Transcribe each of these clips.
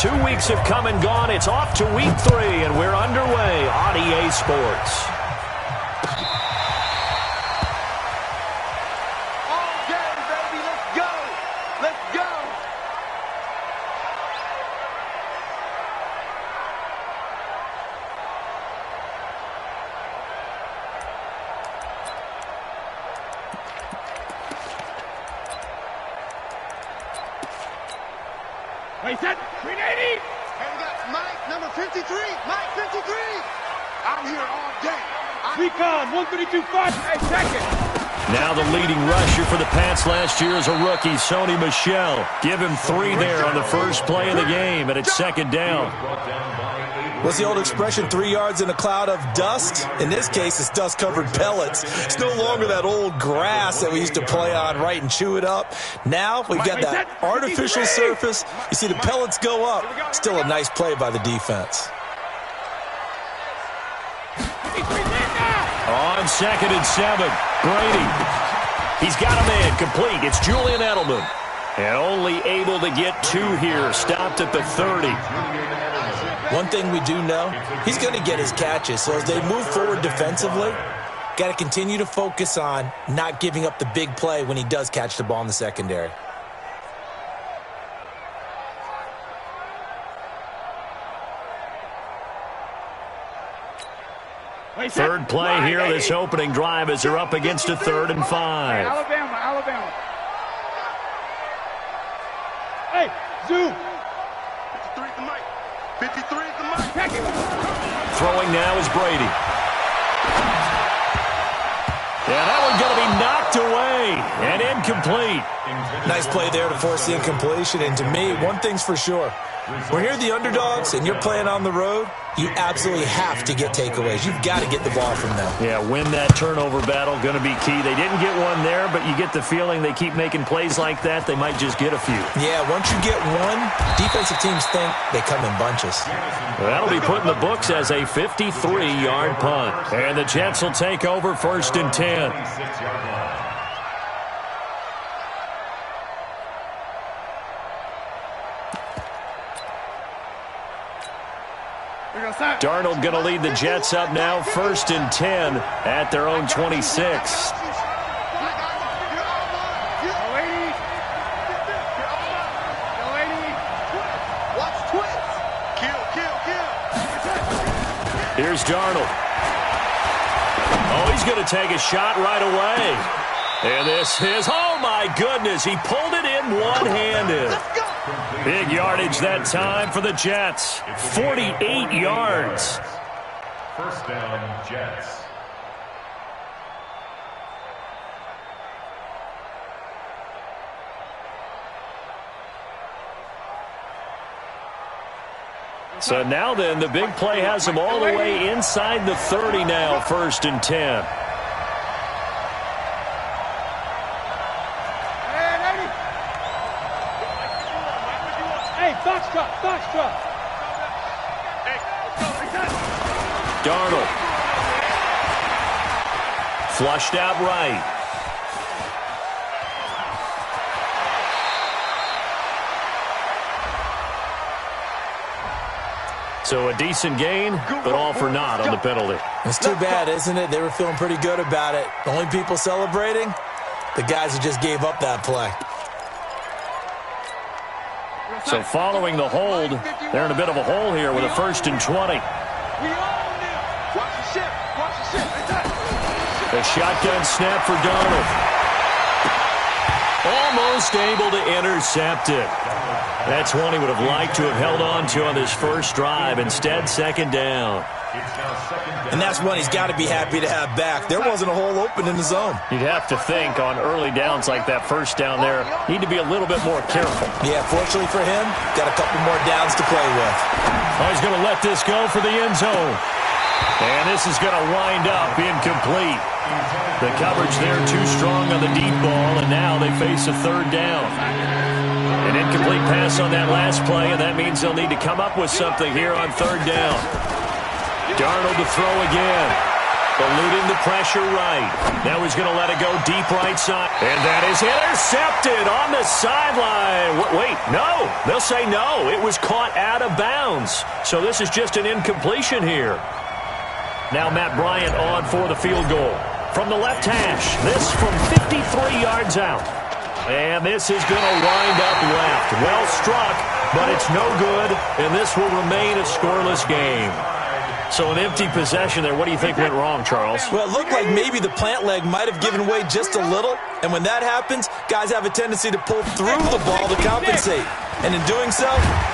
2 weeks have come and gone. It's off to week 3, and we're underway on EA Sports. Play set, 380. And we got Mike, number 53. Mike, 53. I'm here all day. Recon, 132.5. Hey, second. Now the leading rusher for the Pats last year is a rookie, Sony Michel. Give him 3 there on the first play of the game, and it's second down. What's the old expression, 3 yards in a cloud of dust? In this case, it's dust-covered pellets. It's no longer that old grass that we used to play on, right, and chew it up. Now we've got that artificial surface. You see the pellets go up. Still a nice play by the defense. On 2nd and 7, Brady. He's got a man complete. It's Julian Edelman. And only able to get 2 here. Stopped at the 30. One thing we do know, he's going to get his catches. So as they move forward defensively, got to continue to focus on not giving up the big play when he does catch the ball in the secondary. Third play here, this opening drive as they're up against a 3rd and 5. Alabama. Hey, zoom. 53 is the mic. 53 is the mic. Throwing now is Brady. Yeah, that one's going to be knocked away and incomplete. Nice play there to force the incompletion. And to me, one thing's for sure. When you're the underdogs and you're playing on the road, you absolutely have to get takeaways. You've got to get the ball from them. Yeah, win that turnover battle, going to be key. They didn't get one there, but you get the feeling they keep making plays like that, they might just get a few. Yeah, once you get one, defensive teams think they come in bunches. Well, that'll be put in the books as a 53-yard punt. And the Jets will take over 1st and 10. Darnold going to lead the Jets up now, 1st and 10 at their own 26. Here's Darnold. Oh, he's going to take a shot right away. And this is, oh my goodness, he pulled it in one-handed. Big yardage that time for the Jets. 48 yards. First down, Jets. So now then, the big play has them all the way inside the 30 now, 1st and 10. Foxtrot. Darnold. Flushed out right. So a decent gain, but all for naught on the penalty. It's too bad, isn't it? They were feeling pretty good about it. The only people celebrating, the guys who just gave up that play. So following the hold, they're in a bit of a hole here with a 1st and 20. The shotgun snap for Darnold. Almost able to intercept it. That's one he would have liked to have held on to on this first drive. Instead, 2nd down. And that's one he's got to be happy to have back. There wasn't a hole open in the zone. You'd have to think on early downs like that first down there, need to be a little bit more careful. Yeah, fortunately for him, got a couple more downs to play with. Oh, he's going to let this go for the end zone. And this is going to wind up incomplete. The coverage there too strong on the deep ball, and now they face a 3rd down. An incomplete pass on that last play, and that means they'll need to come up with something here on 3rd down. Darnold to throw again. Eluding the pressure right. Now he's going to let it go deep right side. And that is intercepted on the sideline. Wait, no. They'll say no. It was caught out of bounds. So this is just an incompletion here. Now Matt Bryant on for the field goal. From the left hash. This from 53 yards out. And this is going to wind up left. Well struck, but it's no good. And this will remain a scoreless game. So an empty possession there. What do you think went wrong, Charles? Well, it looked like maybe the plant leg might have given way just a little. And when that happens, guys have a tendency to pull through the ball to compensate. And in doing so,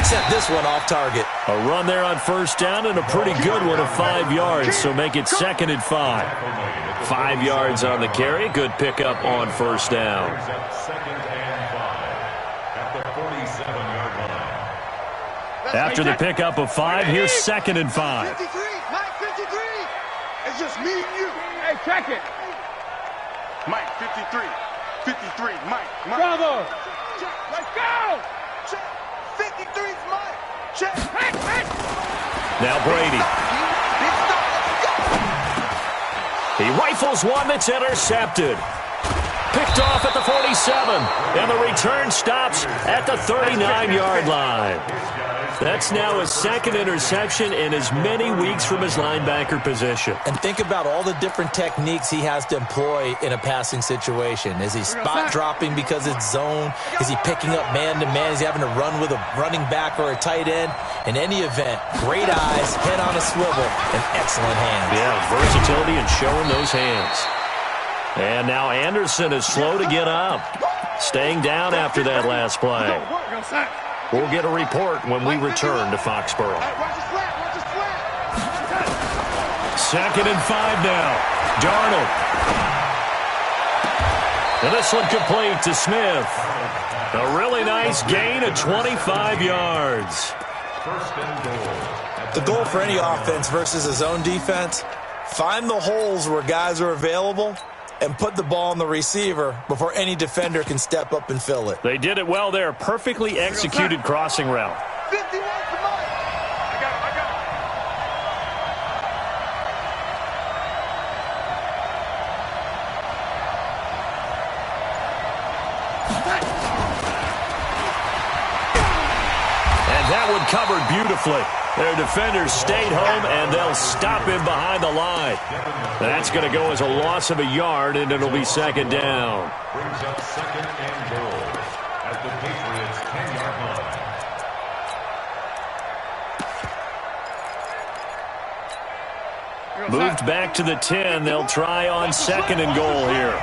sent this one off target. A run there on first down and a pretty good one of 5 yards. So make it 2nd and 5. 5 yards on the carry. Good pickup on first down. After the pickup of 5, here's 2nd and 5. 53, Mike 53. It's just me and you. Hey, check it. Mike 53. 53, Mike. Bravo. Check. Let's go. Check. 53's Mike. Check. Hey. Now Brady. He rifles one that's intercepted. Picked off at the 47. And the return stops at the 39-yard line. That's now his 2nd interception in as many weeks from his linebacker position. And think about all the different techniques he has to employ in a passing situation. Is he spot dropping because it's zone? Is he picking up man-to-man? Is he having to run with a running back or a tight end? In any event, great eyes, head on a swivel, and excellent hands. Yeah, versatility and showing those hands. And now Anderson is slow to get up. Staying down after that last play. We'll get a report when we return to Foxborough. 2nd and 5 now. Darnold. And this one complete to Smith. A really nice gain of 25 yards. The goal for any offense versus a zone defense, find the holes where guys are available and put the ball on the receiver before any defender can step up and fill it. They did it well there. Perfectly executed crossing route. 51 to Mike. I got And that one covered beautifully. Their defenders stayed home, and they'll stop him behind the line. That's going to go as a loss of a yard, and it'll be 2nd down. Brings up 2nd and goal at the Patriots' 10-yard line. Moved back to the 10. They'll try on 2nd and goal here.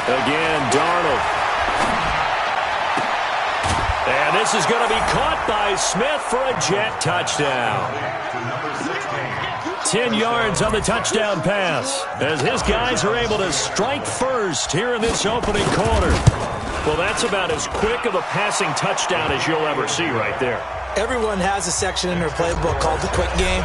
Again, Darnold. And this is going to be caught by Smith for a jet touchdown. 10 yards on the touchdown pass as his guys are able to strike first here in this opening quarter. Well, that's about as quick of a passing touchdown as you'll ever see right there. Everyone has a section in their playbook called the quick game.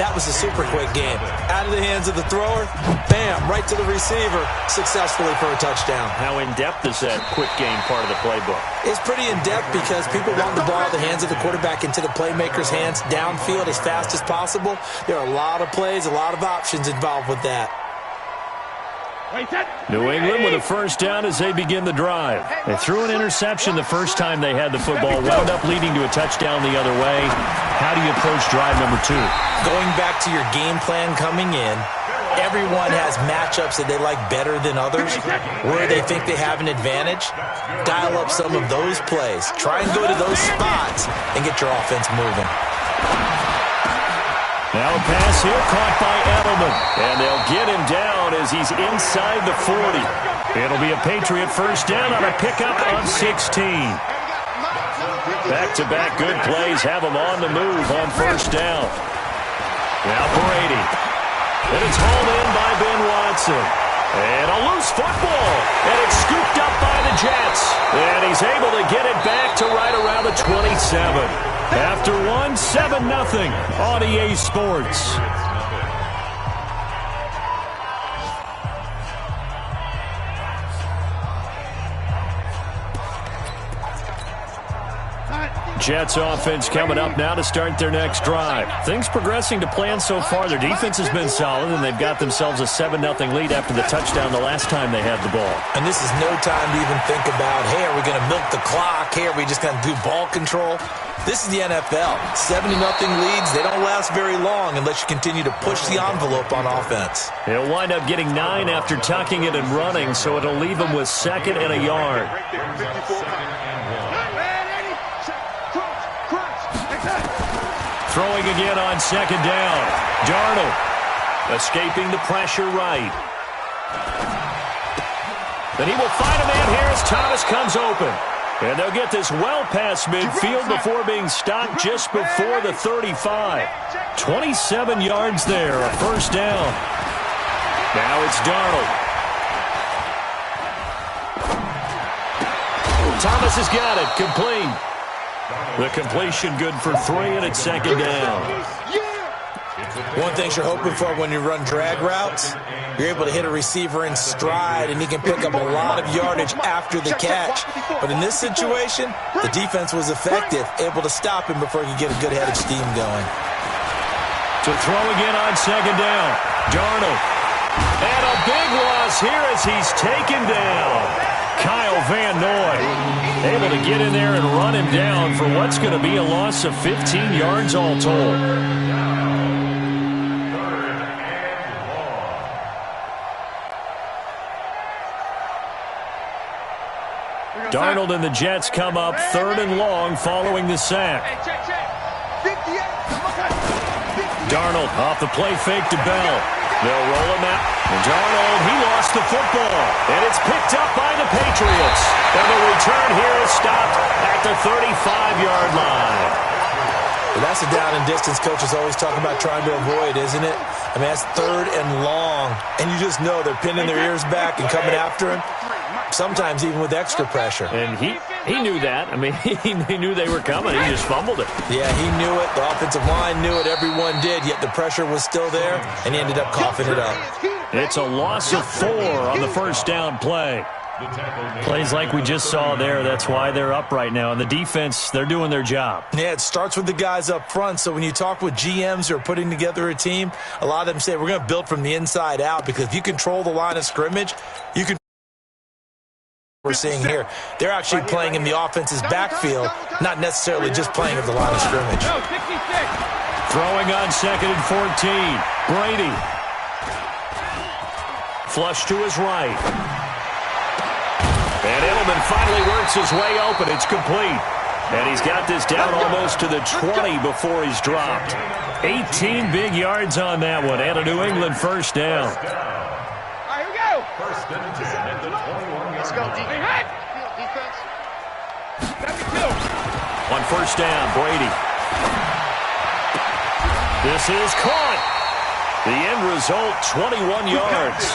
That was a super quick game. Out of the hands of the thrower, bam, right to the receiver, successfully for a touchdown. How in-depth is that quick game part of the playbook? It's pretty in-depth because people want the ball out of the hands of the quarterback into the playmaker's hands downfield as fast as possible. There are a lot of plays, a lot of options involved with that. New England with a first down as they begin the drive. They threw an interception the first time they had the football, wound up leading to a touchdown the other way. How do you approach drive number 2? Going back to your game plan coming in, everyone has matchups that they like better than others, where they think they have an advantage. Dial up some of those plays. Try and go to those spots and get your offense moving. Now a pass here caught by Edelman. And they'll get him down as he's inside the 40. It'll be a Patriot first down on a pickup of 16. Back-to-back good plays have him on the move on first down. Now Brady. And it's hauled in by Ben Watson. And a loose football. And it's scooped up by the Jets. And he's able to get it back to right around the 27. After 7-0 on EA Sports. Jets offense coming up now to start their next drive. Things progressing to plan so far. Their defense has been solid, and they've got themselves a 7-0 lead after the touchdown the last time they had the ball. And this is no time to even think about, hey, are we going to milk the clock? Hey, are we just going to do ball control? This is the NFL. 7-0 leads, they don't last very long unless you continue to push the envelope on offense. He'll wind up getting 9 after tucking it and running, so it'll leave him with 2nd and a yard. Throwing again on 2nd down. Darnold escaping the pressure right. Then he will find a man here as Thomas comes open. And they'll get this well past midfield before being stopped just before the 35. 27 yards there, a 1st down. Now it's Darnold. Thomas has got it, complete. The completion good for 3, and it's 2nd down. One thing you're hoping for when you run drag routes, you're able to hit a receiver in stride, and he can pick up a lot of yardage after the catch. But in this situation, the defense was effective, able to stop him before he could get a good head of steam going. To throw again on 2nd down. Darnold. And a big loss here as he's taken down. Kyle Van Noy able to get in there and run him down for what's going to be a loss of 15 yards all told. Darnold and the Jets come up 3rd and long following the sack. Darnold off the play fake to Bell. They'll roll him out. And Darnold, he lost the football. And it's picked up by the Patriots. And the return here is stopped at the 35-yard line. Well, that's a down and distance coaches always talk about trying to avoid, isn't it? I mean, that's 3rd and long. And you just know they're pinning their ears back and coming after him. Sometimes even with extra pressure. And he knew that. I mean, he knew they were coming. He just fumbled it. Yeah, he knew it. The offensive line knew it. Everyone did, yet the pressure was still there, and he ended up coughing it up. It's a loss of 4 on the 1st down play. Plays like we just saw there. That's why they're up right now. And the defense, they're doing their job. Yeah, it starts with the guys up front. So when you talk with GMs who are putting together a team, a lot of them say we're going to build from the inside out, because if you control the line of scrimmage, you can. We're seeing here, they're actually playing in the offense's backfield, not necessarily just playing at the line of scrimmage. Throwing on 2nd and 14. Brady. Flush to his right. And Edelman finally works his way open. It's complete. And he's got this down almost to the 20 before he's dropped. 18 big yards on that one. And a New England 1st down. Here we go. 1st and 10 at the 21-yard Let's go, defense. On 1st down, Brady. This is caught. The end result, 21 yards.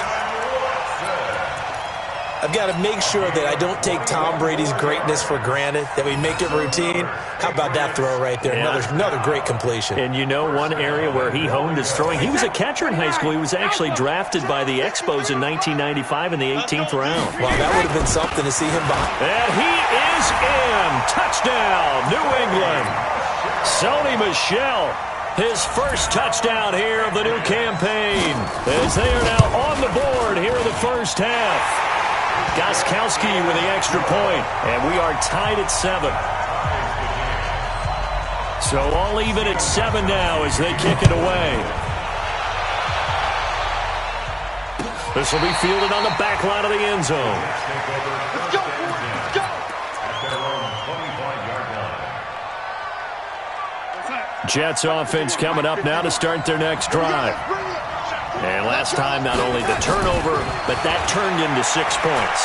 I've got to make sure that I don't take Tom Brady's greatness for granted, that we make it routine. How about that throw right there? Yeah. Another great completion. And you know one area where he honed his throwing, he was a catcher in high school. He was actually drafted by the Expos in 1995 in the 18th round. Wow, that would have been something to see him behind. And he is in. Touchdown, New England. Sony Michel, his 1st touchdown here of the new campaign, as they are now on the board here in the 1st half. Gostkowski with the extra point, and we are tied at 7. So all even at 7 now as they kick it away. This will be fielded on the back line of the end zone. Let's go, let's go. Jets offense coming up now to start their next drive. And last time, not only the turnover, but that turned into 6 points.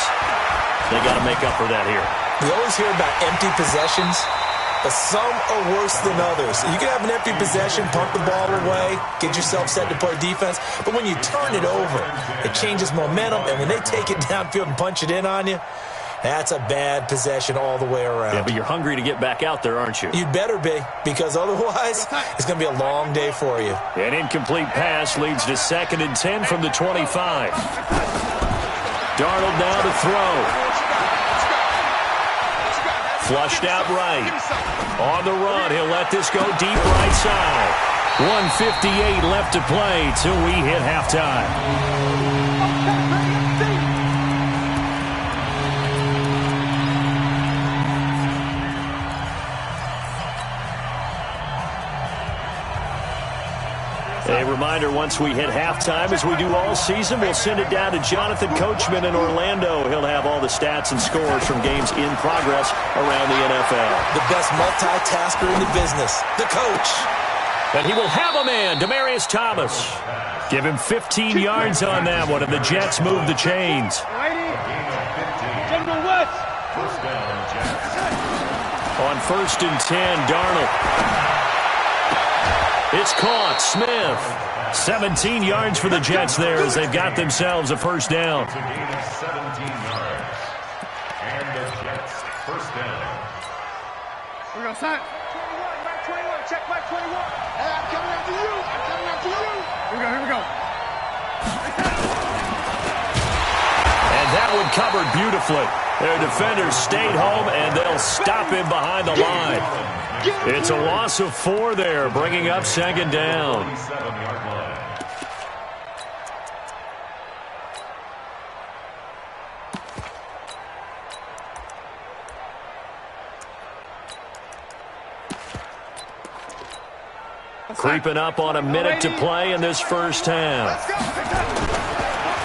They got to make up for that here. We always hear about empty possessions, but some are worse than others. You can have an empty possession, pump the ball away, get yourself set to play defense, but when you turn it over, it changes momentum, and when they take it downfield and punch it in on you, that's a bad possession all the way around. Yeah, but you're hungry to get back out there, aren't you? You'd better be, because otherwise, it's going to be a long day for you. An incomplete pass leads to 2nd and 10 from the 25. Darnold now to throw. Flushed out right. On the run, he'll let this go deep right side. 1:58 left to play till we hit halftime. A reminder, once we hit halftime, as we do all season, we'll send it down to Jonathan Coachman in Orlando. He'll have all the stats and scores from games in progress around the NFL. The best multitasker in the business, the coach. And he will have a man, Demaryius Thomas. Give him 15 yards on that one, and the Jets move the chains. On 1st and 10, Darnold. It's caught. Smith. 17 yards for the Jets there as they've got themselves a first down. It's a gain of 17 yards. And the Jets first down. We're going to set. 21, back 21. Check back 21. Hey, I'm coming after you. I'm coming after you. Here we go. And that one covered beautifully. Their defenders stayed home, and they'll stop him behind the line. It's a loss of 4 there, bringing up second down. 27-yard line. Creeping up on a minute to play in this first half.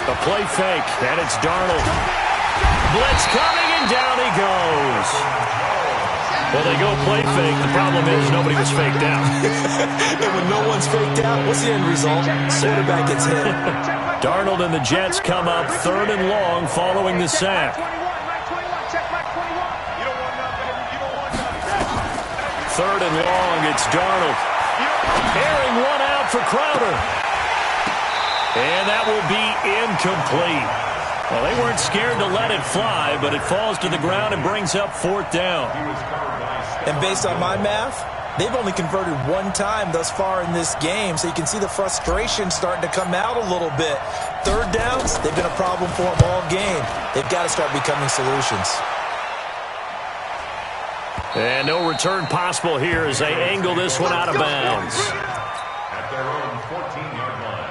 A play fake, and it's Darnold. Blitz coming, and down he goes. Well, they go play fake. The problem is nobody was faked out. And when no one's faked out, what's the end result? Quarterback gets hit. Darnold and the Jets come up 3rd and long following the sack. 3rd and long, it's Darnold. Airing one out for Crowder. And that will be incomplete. Well, they weren't scared to let it fly, but it falls to the ground and brings up 4th down. And based on my math, they've only converted 1 time thus far in this game, so you can see the frustration starting to come out a little bit. 3rd downs, they've been a problem for them all game. They've got to start becoming solutions. And no return possible here as they angle this one out of bounds. At their own 14-yard line.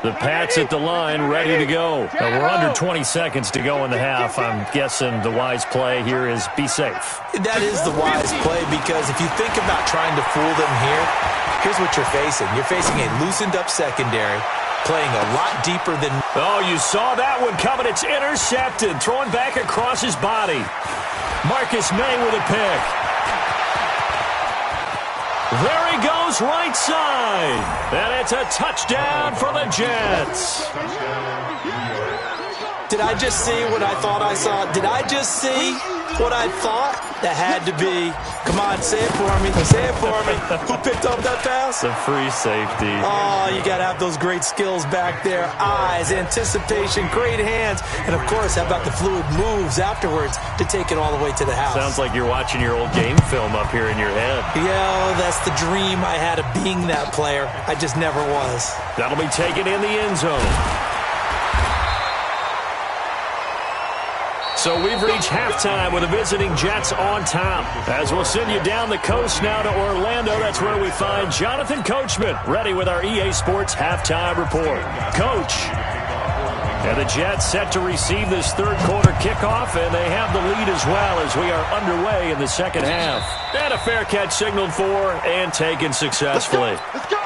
The Pats at the line, ready to go. Now, we're under 20 seconds to go in the half. I'm guessing the wise play here is be safe. That is the wise play, because if you think about trying to fool them here, here's what you're facing. You're facing a loosened-up secondary, playing a lot deeper than... Oh, you saw that one coming. It's intercepted, thrown back across his body. Marcus May with a pick. There he goes, right side. And it's a touchdown for the Jets. Did I just see what I thought I saw? Did I just see what I thought? That had to be. Come on, say it for me. Say it for me. Who picked up that pass? The free safety. Oh, you got to have those great skills back there. Eyes, anticipation, great hands. And, of course, how about the fluid moves afterwards to take it all the way to the house? Sounds like you're watching your old game film up here in your head. Yeah, that's the dream I had of being that player. I just never was. That'll be taken in the end zone. So we've reached halftime with the visiting Jets on top. As we'll send you down the coast now to Orlando, that's where we find Jonathan Coachman, ready with our EA Sports halftime report. Coach, and the Jets set to receive this third quarter kickoff, and they have the lead as well as we are underway in the second half. And a fair catch signaled for and taken successfully. Let's go.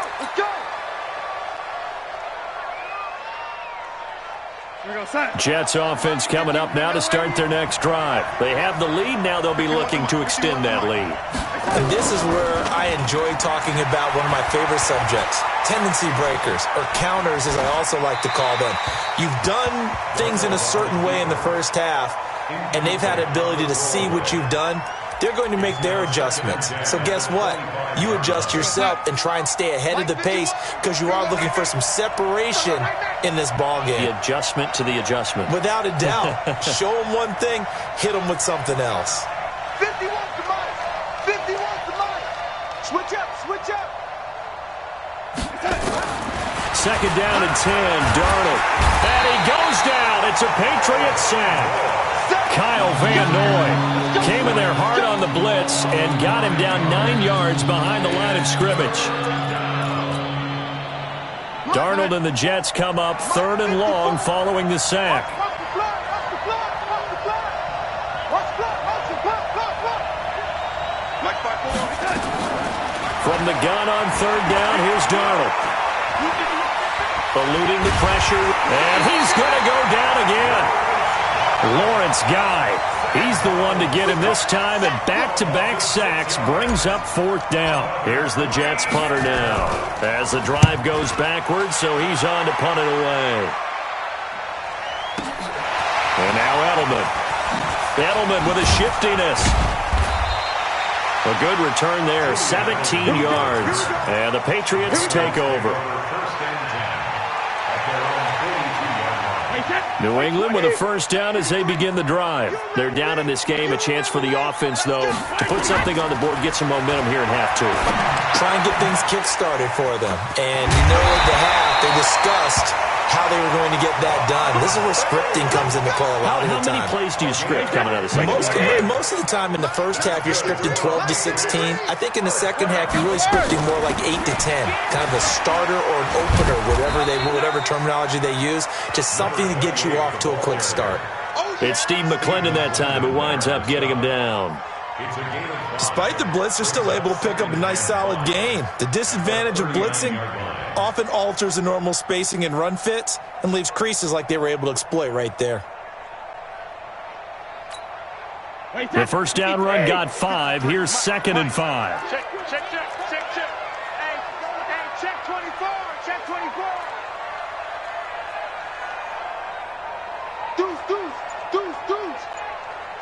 Jets offense coming up now to start their next drive. They have the lead. Now they'll be looking to extend that lead. And this is where I enjoy talking about one of my favorite subjects, tendency breakers, or counters as I also like to call them. You've done things in a certain way in the first half, and they've had the ability to see what you've done they're going to make their adjustments. So guess what? You adjust yourself and try and stay ahead of the pace because you are looking for some separation in this ball game. The adjustment to the adjustment. Without a doubt. Show them one thing, hit them with something else. 51 to Mike. 51 to Mike. Switch up, switch up. Second down and 10, Darnold. And he goes down. It's a Patriot sack. Kyle Van Noy came in there hard on the blitz and got him down 9 yards behind the line of scrimmage. Darnold and the Jets come up third and long following the sack. From the gun on third down, here's Darnold. Eluding the pressure, and he's going to go down again. Lawrence Guy, he's the one to get him this time, and back-to-back sacks brings up fourth down. Here's the Jets punter now as the drive goes backwards, so he's on to punt it away. And now Edelman. Edelman with a shiftiness. A good return there, 17 yards. And the Patriots take over. New England with a first down as they begin the drive. They're down in this game. A chance for the offense, though, to put something on the board, get some momentum here in half two. Try and get things kick-started for them. And you know at the half, they discussed how they were going to get that done. This is where scripting comes into play a lot of the time. How many plays do you script coming out of the second half? Most of the time in the first half, you're scripting 12 to 16. I think in the second half, you're really scripting more like 8 to 10. Kind of a starter or an opener, whatever terminology they use. Just something to get you off to a quick start. It's Steve McClendon that time who winds up getting him down. Despite the blitz, they're still able to pick up a nice solid gain. The disadvantage of blitzing often alters the normal spacing and run fits and leaves creases like they were able to exploit right there. The first down run got 5. Here's second and 5. Check. Hey, check 24. Check 24. Deuce.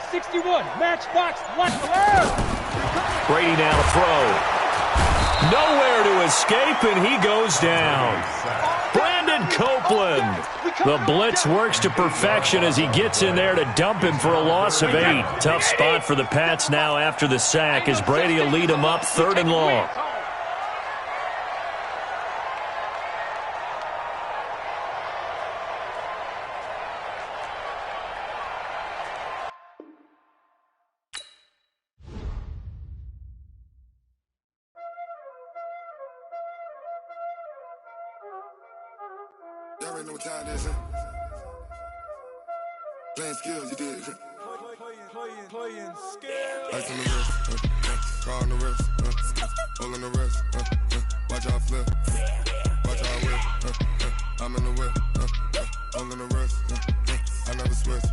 61, matchbox, left. Brady now to throw. Nowhere to escape, and he goes down. Brandon Copeland. The blitz works to perfection as he gets in there to dump him for a loss of 8. Tough spot for the Pats now after the sack as Brady will lead him up third and long. Y'all already know what time it is, huh? Playing skills, you did. Playing skills. Ice on the wrist, car on the wrist, hole in the wrist, watch out flip, watch out whip, I'm in the whip, hole in the wrist, I never switch.